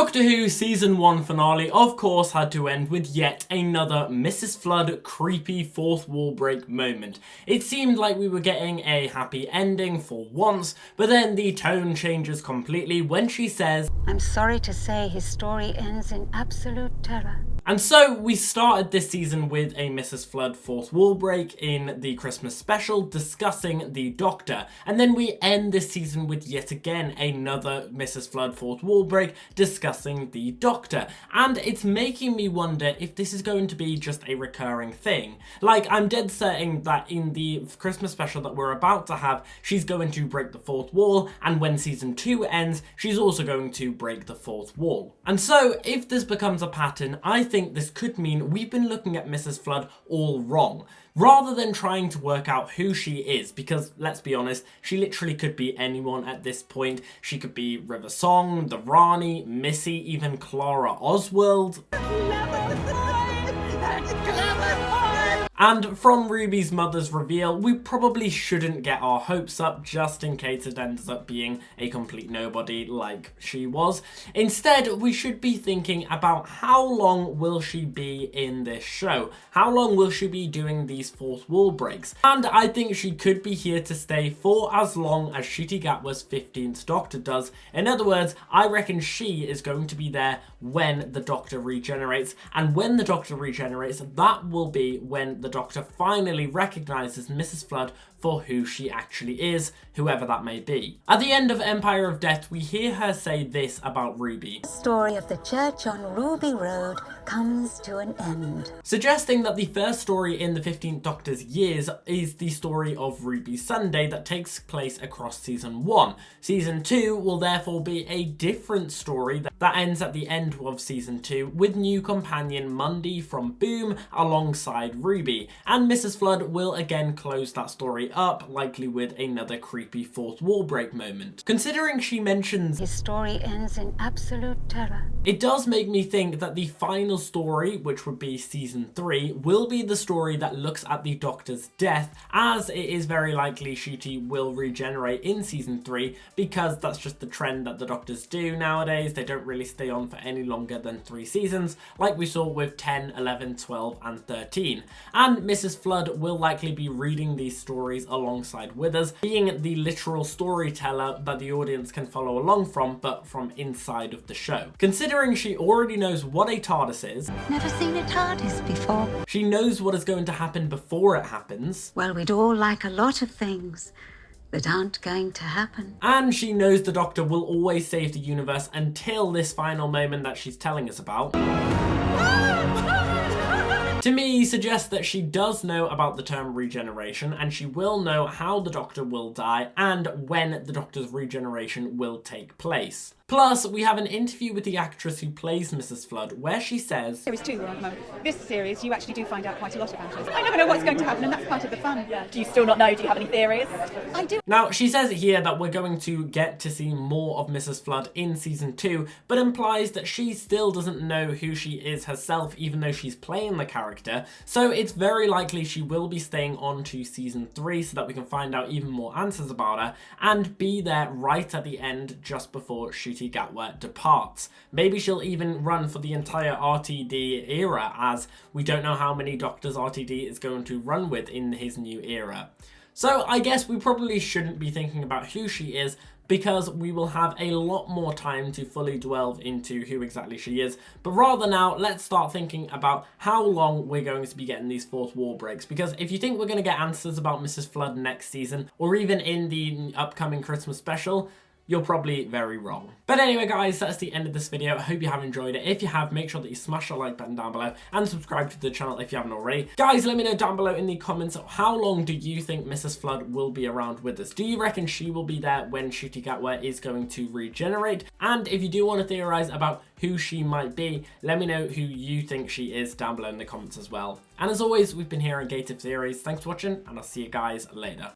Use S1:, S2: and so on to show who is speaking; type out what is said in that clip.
S1: Doctor Who Season 1 finale of course had to end with yet another Mrs. Flood creepy fourth wall break moment. It seemed like we were getting a happy ending for once, but then the tone changes completely when she says,
S2: "I'm sorry to say his story ends in absolute terror."
S1: And so we started this season with a Mrs. Flood fourth wall break in the Christmas special discussing the Doctor, and then we end this season with yet again another Mrs. Flood fourth wall break discussing the Doctor, and it's making me wonder if this is going to be just a recurring thing. Like, I'm dead certain that in the Christmas special that we're about to have, she's going to break the fourth wall, and when season 2 ends, she's also going to break the fourth wall. And so if this becomes a pattern, I think this could mean we've been looking at Mrs. Flood all wrong, rather than trying to work out who she is, because let's be honest, she literally could be anyone at this point. She could be River Song, the Rani, Missy, even Clara Oswald. And from Ruby's mother's reveal, we probably shouldn't get our hopes up just in case it ends up being a complete nobody like she was. Instead, we should be thinking about how long will she be in this show? How long will she be doing these fourth wall breaks? And I think she could be here to stay for as long as Ncuti Gatwa's 15th Doctor does. In other words, I reckon she is going to be there when the Doctor regenerates, and when the Doctor regenerates, that will be when the Doctor finally recognises Mrs. Flood for who she actually is, whoever that may be. At the end of Empire of Death, we hear her say this about Ruby.
S2: The story of the church on Ruby Road comes to an end.
S1: Suggesting that the first story in the 15th Doctor's years is the story of Ruby Sunday that takes place across season 1. Season 2 will therefore be a different story that ends at the end of season 2 with new companion Mundy from Boom alongside Ruby. And Mrs. Flood will again close that story up, likely with another creepy fourth wall break moment. Considering she mentions
S2: his story ends in absolute terror,
S1: it does make me think that the final story, which would be season 3, will be the story that looks at the Doctor's death, as it is very likely Ncuti will regenerate in season 3, because that's just the trend that the Doctors do nowadays. They don't really stay on for any longer than 3 seasons, like we saw with 10, 11, 12 and 13. And Mrs. Flood will likely be reading these stories alongside with us, being the literal storyteller that the audience can follow along from, but from inside of the show. Considering she already knows what a TARDIS is,
S2: never seen a TARDIS before.
S1: She knows what is going to happen before it happens.
S2: Well, we'd all like a lot of things that aren't going to happen.
S1: And she knows the Doctor will always save the universe until this final moment that she's telling us about. To me, suggests that she does know about the term regeneration, and she will know how the Doctor will die and when the Doctor's regeneration will take place. Plus, we have an interview with the actress who plays Mrs. Flood, where she says,
S3: Series 2 we're on at the moment. This series, you actually do find out quite a lot about it. I never know what's going to happen, and that's part of the fun. Yeah. Do you still not know? Do you have any theories? I do.
S1: Now, she says here that we're going to get to see more of Mrs. Flood in season 2, but implies that she still doesn't know who she is herself, even though she's playing the character. So it's very likely she will be staying on to season 3 so that we can find out even more answers about her, and be there right at the end just before Ncuti Gatwa departs. Maybe she'll even run for the entire RTD era, as we don't know how many Doctors RTD is going to run with in his new era. So I guess we probably shouldn't be thinking about who she is, because we will have a lot more time to fully delve into who exactly she is. But rather now, let's start thinking about how long we're going to be getting these fourth wall breaks. Because if you think we're going to get answers about Mrs. Flood next season, or even in the upcoming Christmas special, you're probably very wrong. But anyway guys, that's the end of this video. I hope you have enjoyed it. If you have, make sure that you smash the like button down below and subscribe to the channel if you haven't already. Guys, let me know down below in the comments, how long do you think Mrs. Flood will be around with us? Do you reckon she will be there when Ncuti Gatwa is going to regenerate? And if you do want to theorize about who she might be, let me know who you think she is down below in the comments as well. And as always, we've been here on Gated Theories. Thanks for watching, and I'll see you guys later.